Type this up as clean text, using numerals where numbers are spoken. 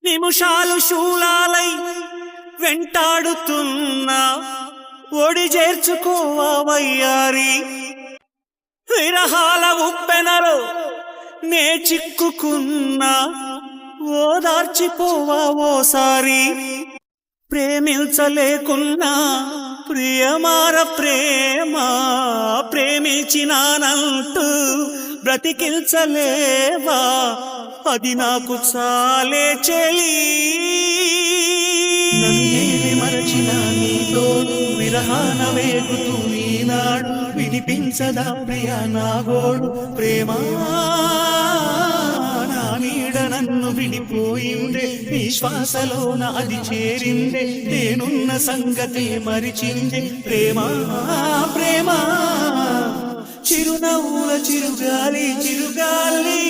నిమిషాలు శూలాలై వెంటాడుతున్నా ఒడి చేర్చుకోవయ్యారి విరహాల ఉప్పెనలో నే చిక్కుకున్నా ఓదార్చిపోవా ఓసారి ప్రేమించలేకున్నా ప్రియమార ప్రేమ ప్రేమించినానంటూ బ్రతికించలేవా అది నాకు చాలే చెలి నన్నేమి మరచిన నీ తోడు విరహాన వేగుతూ ఈనాడు వినిపించదా ప్రియ నా గోడు ప్రేమ నా నీడ నన్ను విడిపోయిందే నీ శ్వాసలోన అది చేరిందే నేనున్న సంగతి మరిచిందే ప్రేమ ప్రేమ చిరునవ్వుల చిరుగాలి చిరుగాలి